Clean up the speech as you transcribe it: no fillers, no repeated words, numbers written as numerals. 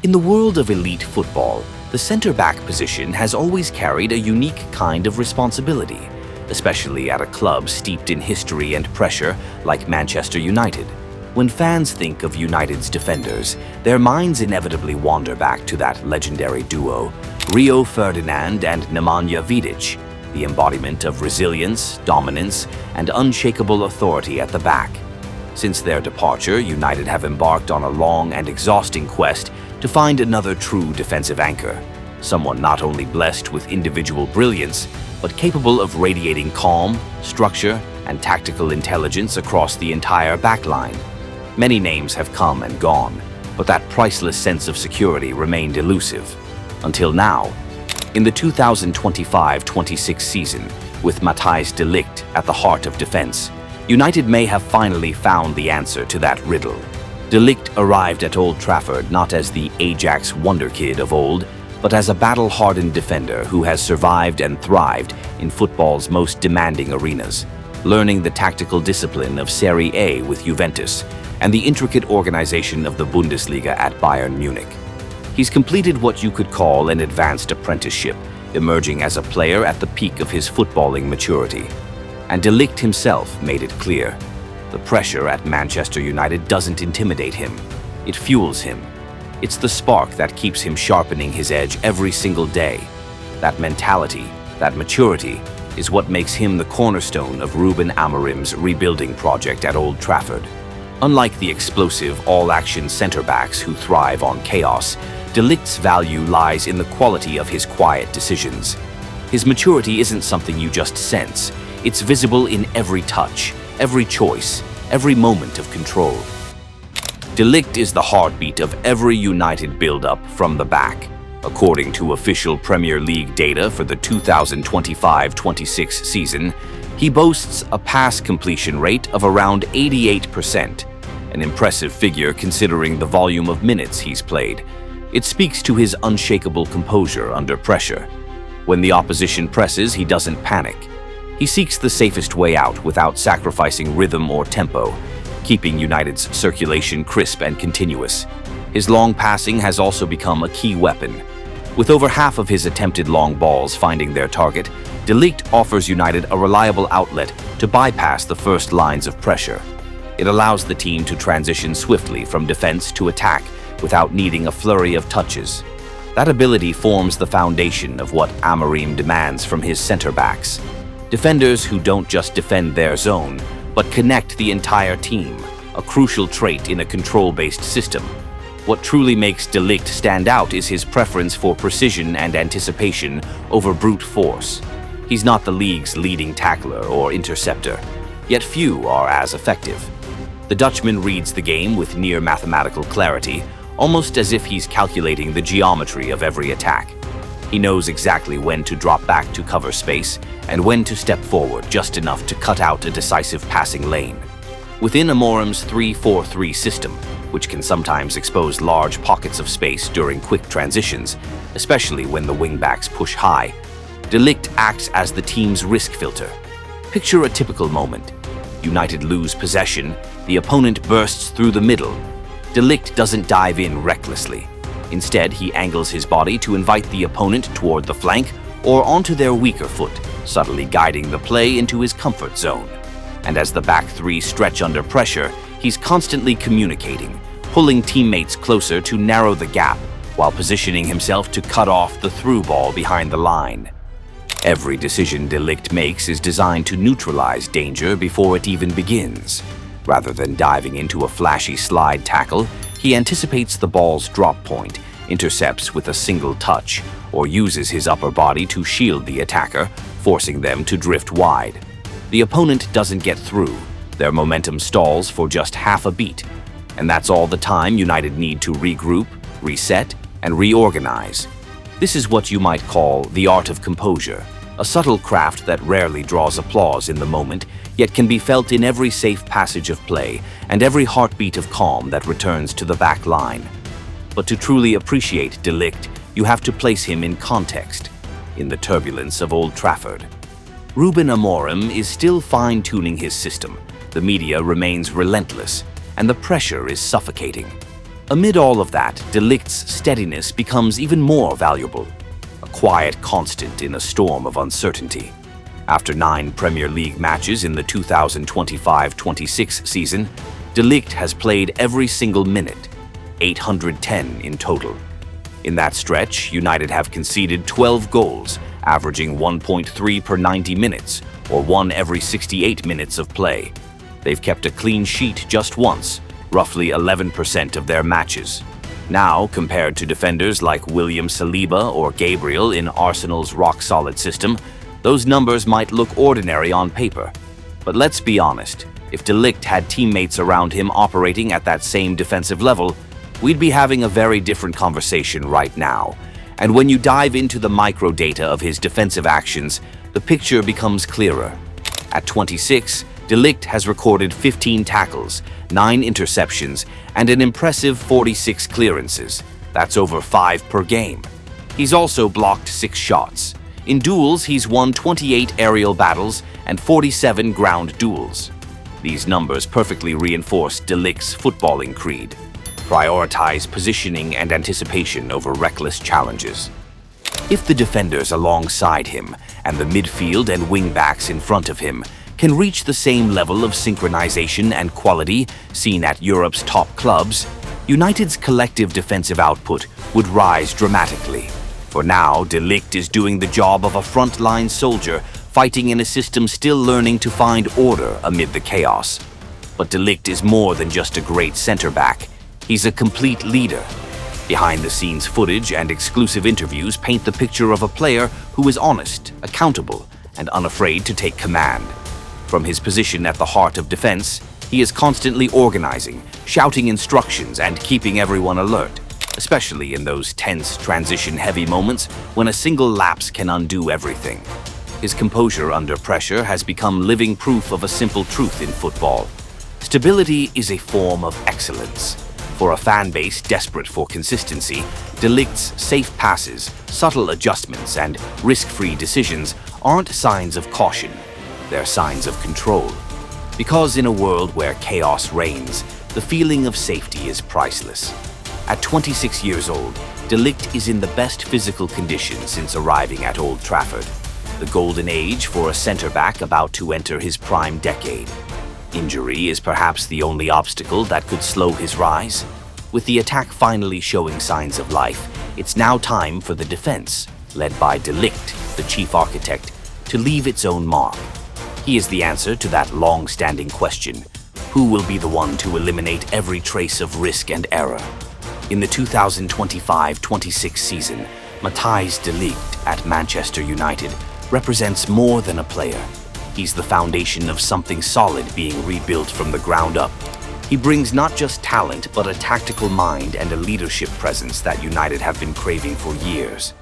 In the world of elite football, the center-back position has always carried a unique kind of responsibility, especially at a club steeped in history and pressure like Manchester United. When fans think of United's defenders, their minds inevitably wander back to that legendary duo, Rio Ferdinand and Nemanja Vidic, the embodiment of resilience, dominance, and unshakable authority at the back. Since their departure, United have embarked on a long and exhausting quest to find another true defensive anchor, someone not only blessed with individual brilliance, but capable of radiating calm, structure, and tactical intelligence across the entire backline. Many names have come and gone, but that priceless sense of security remained elusive. Until now, in the 2025-26 season, with Matthijs de Ligt at the heart of defense, United may have finally found the answer to that riddle. De Ligt arrived at Old Trafford not as the Ajax wonderkid of old, but as a battle-hardened defender who has survived and thrived in football's most demanding arenas, learning the tactical discipline of Serie A with Juventus and the intricate organization of the Bundesliga at Bayern Munich. He's completed what you could call an advanced apprenticeship, emerging as a player at the peak of his footballing maturity. And De Ligt himself made it clear. The pressure at Manchester United doesn't intimidate him. It fuels him. It's the spark that keeps him sharpening his edge every single day. That mentality, that maturity, is what makes him the cornerstone of Rúben Amorim's rebuilding project at Old Trafford. Unlike the explosive, all-action centre-backs who thrive on chaos, De Ligt's value lies in the quality of his quiet decisions. His maturity isn't something you just sense. It's visible in every touch, every choice, every moment of control. De Ligt is the heartbeat of every United build-up from the back. According to official Premier League data for the 2025-26 season, he boasts a pass completion rate of around 88%, an impressive figure considering the volume of minutes he's played. It speaks to his unshakable composure under pressure. When the opposition presses, he doesn't panic. He seeks the safest way out without sacrificing rhythm or tempo, keeping United's circulation crisp and continuous. His long passing has also become a key weapon. With over half of his attempted long balls finding their target, De Ligt offers United a reliable outlet to bypass the first lines of pressure. It allows the team to transition swiftly from defense to attack without needing a flurry of touches. That ability forms the foundation of what Amorim demands from his center-backs. Defenders who don't just defend their zone, but connect the entire team, a crucial trait in a control-based system. What truly makes De Ligt stand out is his preference for precision and anticipation over brute force. He's not the league's leading tackler or interceptor, yet few are as effective. The Dutchman reads the game with near mathematical clarity, almost as if he's calculating the geometry of every attack. He knows exactly when to drop back to cover space and when to step forward just enough to cut out a decisive passing lane. Within Amorim's 3-4-3 system, which can sometimes expose large pockets of space during quick transitions, especially when the wingbacks push high, De Ligt acts as the team's risk filter. Picture a typical moment. United lose possession, the opponent bursts through the middle. De Ligt doesn't dive in recklessly. Instead, he angles his body to invite the opponent toward the flank or onto their weaker foot, subtly guiding the play into his comfort zone. And as the back three stretch under pressure, he's constantly communicating, pulling teammates closer to narrow the gap while positioning himself to cut off the through ball behind the line. Every decision De Ligt makes is designed to neutralize danger before it even begins. Rather than diving into a flashy slide tackle, he anticipates the ball's drop point, intercepts with a single touch, or uses his upper body to shield the attacker, forcing them to drift wide. The opponent doesn't get through. Their momentum stalls for just half a beat. And that's all the time United need to regroup, reset, and reorganize. This is what you might call the art of composure, a subtle craft that rarely draws applause in the moment, yet can be felt in every safe passage of play and every heartbeat of calm that returns to the back line. But to truly appreciate De Ligt, you have to place him in context, in the turbulence of Old Trafford. Rúben Amorim is still fine-tuning his system, the media remains relentless, and the pressure is suffocating. Amid all of that, De Ligt's steadiness becomes even more valuable, a quiet constant in a storm of uncertainty. After 9 Premier League matches in the 2025-26 season, De Ligt has played every single minute, 810 in total. In that stretch, United have conceded 12 goals, averaging 1.3 per 90 minutes, or 1 every 68 minutes of play. They've kept a clean sheet just once, roughly 11% of their matches. Now, compared to defenders like William Saliba or Gabriel in Arsenal's rock-solid system, those numbers might look ordinary on paper. But let's be honest, if De Ligt had teammates around him operating at that same defensive level, we'd be having a very different conversation right now. And when you dive into the microdata of his defensive actions, the picture becomes clearer. At 26, De Ligt has recorded 15 tackles, 9 interceptions, and an impressive 46 clearances. That's over 5 per game. He's also blocked 6 shots. In duels, he's won 28 aerial battles and 47 ground duels. These numbers perfectly reinforce De Ligt's footballing creed. Prioritize positioning and anticipation over reckless challenges. If the defenders alongside him and the midfield and wing-backs in front of him can reach the same level of synchronization and quality seen at Europe's top clubs, United's collective defensive output would rise dramatically. For now, De Ligt is doing the job of a frontline soldier fighting in a system still learning to find order amid the chaos. But De Ligt is more than just a great center-back. He's a complete leader. Behind-the-scenes footage and exclusive interviews paint the picture of a player who is honest, accountable, and unafraid to take command. From his position at the heart of defense, he is constantly organizing, shouting instructions, and keeping everyone alert, especially in those tense, transition-heavy moments when a single lapse can undo everything. His composure under pressure has become living proof of a simple truth in football. Stability is a form of excellence. For a fan base desperate for consistency, De Ligt's safe passes, subtle adjustments, and risk-free decisions aren't signs of caution. They're signs of control. Because in a world where chaos reigns, the feeling of safety is priceless. At 26 years old, De Ligt is in the best physical condition since arriving at Old Trafford, the golden age for a centre-back about to enter his prime decade. Injury is perhaps the only obstacle that could slow his rise. With the attack finally showing signs of life, it's now time for the defense, led by De Ligt, the chief architect, to leave its own mark. He is the answer to that long-standing question: who will be the one to eliminate every trace of risk and error? In the 2025-26 season, Matthijs de Ligt at Manchester United represents more than a player. He's the foundation of something solid being rebuilt from the ground up. He brings not just talent, but a tactical mind and a leadership presence that United have been craving for years.